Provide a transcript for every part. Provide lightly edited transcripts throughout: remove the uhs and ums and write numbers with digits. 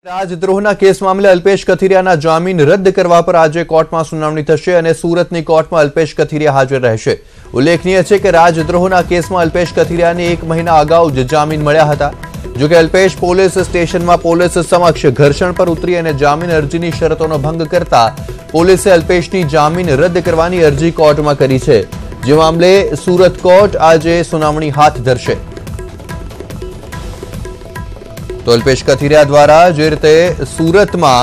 રાજદ્રોહના case મામલે અલ્પેશ કથિરિયાના જામીન રદ કરવા પર આજે કોર્ટમાં સુનાવણી થશે અને સુરતની કોર્ટમાં અલ્પેશ કથિરિયા હાજર રહેશે। ઉલ્લેખનીય છે કે રાજદ્રોહના કેસમાં અલ્પેશ કથિરિયાને 1 મહિના અગાઉ જ જામીન મળ્યા હતા। જો કે અલ્પેશ પોલીસ સ્ટેશનમાં પોલીસ સમક્ષ ઘર્ષણ પર ઉતરી અને જામીન અરજીની શરતોનો ભંગ કરતા પોલીસે અલ્પેશની જામીન રદ કરવાની અરજી કોર્ટમાં કરી છે, જે મામલે સુરત કોર્ટ આજે સુનાવણી હાથ ધરશે। तो अल्पेश कथिरिया द्वारा जे रीते सूरतमां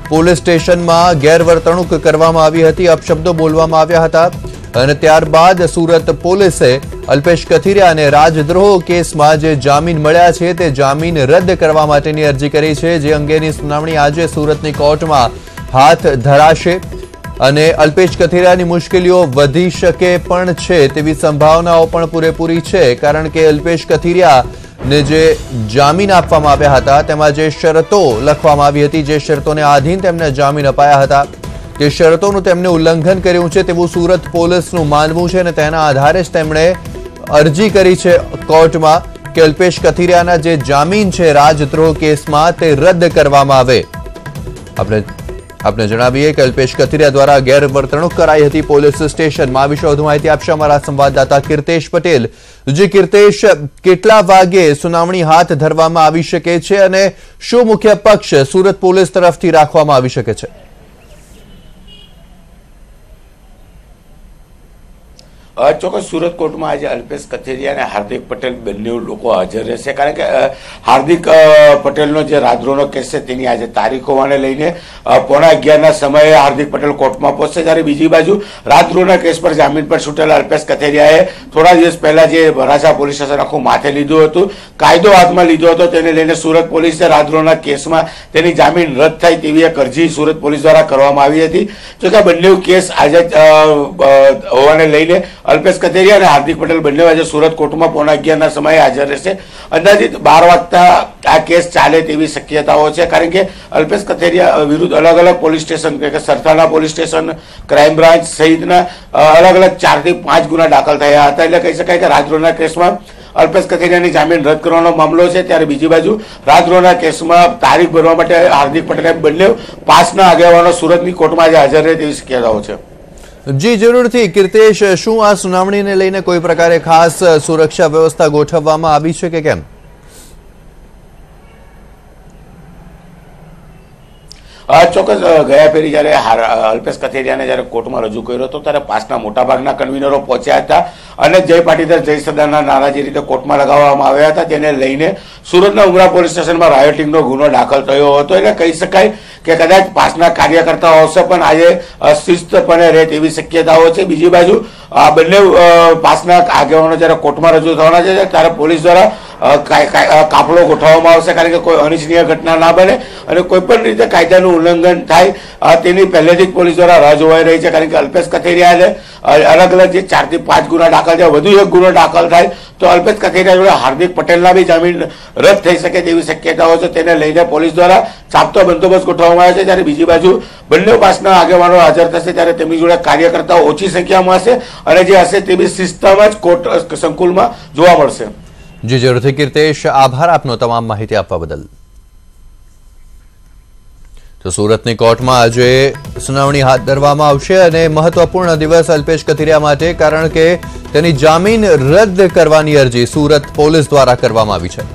पोलीस स्टेशनमां गैरवर्तणूक करवामां आवी हती, अपशब्दो बोलवामां आव्या हता अने त्यारबाद सूरत पोलीसे अल्पेश कथिरियाने राजद्रोह केसमां जे जामीन मळ्या छे ते जामीन रद्द करवा माटेनी अरजी करी छे, जे अंगेनी सुनावणी आज सूरतनी कोर्टमां हाथ धराशे અને અલ્પેશ કથિરિયાની મુશ્કેલીઓ વધી શકે પણ છે તેવી સંભાવનાઓ પણ પૂરેપૂરી છે, કારણ કે અલ્પેશ કથિરિયા ने जे जामीन आपवामां आव्या हता तेमां जे शरतो लखवामां आवी हती, जे शरतोने आधीन तेमने जामीन अपाया हता ते शरतोनुं तेमणे उल्लंघन कर्युं छे तेवुं सूरत पोलीसनुं मानवुं छे અને તેના આધારે જ તેમણે અરજી કરી છે કોર્ટમાં કે અલ્પેશ કથિરિયાના જે જામીન છે રાજદ્રોહ કેસમાં તે રદ કરવામાં આવે। आपने जणावीए कि अल्पेश कथिरिया द्वारा गैरवर्तणूक कराई हती पोलीस स्टेशन में। आ विषे વધુ माहिती आपशे अमारा संवाददाता कीर्तेश पटेल। जी कीर्तेश, કેટલા વાગે सुनावणी हाथ धरवामां आवी शके छे અને શું મુખ્ય પક્ષ सूरत पोलीस तरफथी રાખવામાં આવી શકે છે? ચોક્કસ सूरत कोर्ट में आज अल्पेश कथिरिया ने हार्दिक पटेल बने लोग हाजर रहेशे, कारण के हार्दिक पटेल नो जे राजद्रोहनो केस है तेनी आज तारीखों ने लईने 11:15 समये हार्दिक पटेल कोर्ट में पहुंचशे। त्यारे बीजी बाजू राजद्रोहना केस पर जामीन पर छूटेला अल्पेश कथिरियाए थोड़ा दिवस पहला जे वराछा पोलीस स्टेशन आखुं माथे लीधुं हतुं, कायदो हाथमां लीधो हतो, तेने लईने सूरत पोलीसे राजद्रोहना केसमां तेनी जामीन रद्द थाय तेवी एक अरजी सूरत पोलीस द्वारा करवामां आवी हती। जो के बंने केस आज होवाने लईने अल्पेश कथिरिया और हार्दिक पटेल बने आज सूरत कोर्ट में 11:15 समय हाजर रहेशे। अंदाजित 12 वागता आ केस चाले तेवी शक्यताओ छे, कारण के अल्पेश कथिरिया विरुद्ध अलग अलग पोलीस स्टेशन के Sarthana police station, crime branch सहितना अलग अलग 4 થી 5 गुना दाखल थया हता। એટલે કહી શકાય કે રાજદ્રોહના કેસમાં अल्पेश कथिरियाની જામીન રદ કરવાનો મામલો છે। ત્યારે બીજી બાજુ રાજદ્રોહના કેસમાં તારીખ ભરવા માટે હાર્દિક પટેલે બંને પાસના આગેવાનો સુરતની કોર્ટમાં આજે હાજર રહે તેવી શક્યતાઓ છે। जी जरूर थी कीर्तेश, શું આ સુનાવણીને લઈને કોઈ પ્રકારે ખાસ સુરક્ષા વ્યવસ્થા ગોઠવવામાં આવી છે કે કેમ? ચોક્કસ ગયા ફેરી જયારે અલ્પેશ કથિરિયાને જયારે કોર્ટમાં રજૂ કર્યો હતો ત્યારે પાસના મોટાભાગના કન્વીનરો પહોંચ્યા હતા અને જય પાટીદાર જય સરદારના નારા જે રીતે કોર્ટમાં લગાવવામાં આવ્યા હતા તેને લઈને સુરતના ઉમરા પોલીસ સ્ટેશનમાં રાયોટિંગનો ગુનો દાખલ થયો હતો। એટલે કહી શકાય કે કદાચ પાસના કાર્યકર્તાઓ હશે પણ આજે શિસ્તપણે રહે તેવી શક્યતાઓ છે। બીજી બાજુ આ બંને પાસના આગેવાનો જયારે કોર્ટમાં રજૂ થવાના છે ત્યારે પોલીસ દ્વારા કાફલો ગોઠવવામાં આવશે, કારણ કે કોઈ અનિચ્છનીય ઘટના ના બને અને કોઈ પણ રીતે કાયદાનું ઉલ્લંઘન થાય તેની પહેલેથી જ પોલીસ દ્વારા રાહ જોવાઈ રહી છે। કારણ કે અલ્પેશ કથિરિયાને અલગ અલગ જે 4 થી 5 ગુના દાખલ થયા, વધુ એક ગુનો દાખલ થાય તો અલ્પેશ કથિરિયા જોડે હાર્દિક પટેલના બી જામીન રદ થઈ શકે તેવી શક્યતાઓ છે। તેને લઈને પોલીસ દ્વારા ચાપતો બંદોબસ્ત ગોઠવવામાં આવ્યો છે। ત્યારે બીજી બાજુ બંને પાસના આગેવાનો હાજર થશે ત્યારે તેમની જોડે કાર્યકર્તાઓ ઓછી સંખ્યામાં હશે અને જે હશે તે બી શિસ્તમાં જ કોર્ટ સંકુલમાં જોવા મળશે। जी जरूर थी कीर्तेश, आभार आपनो तमाम माहिती आपवा बदल। तो सूरतनी कोर्टमां आज सुनावणी हाथ धरवामां आवशे अने महत्वपूर्ण दिवस अल्पेश कथिरिया माटे, कारण के तेनी जामीन रद्द करवानी अरजी सूरत पोलीस द्वारा करवामां आवी छे।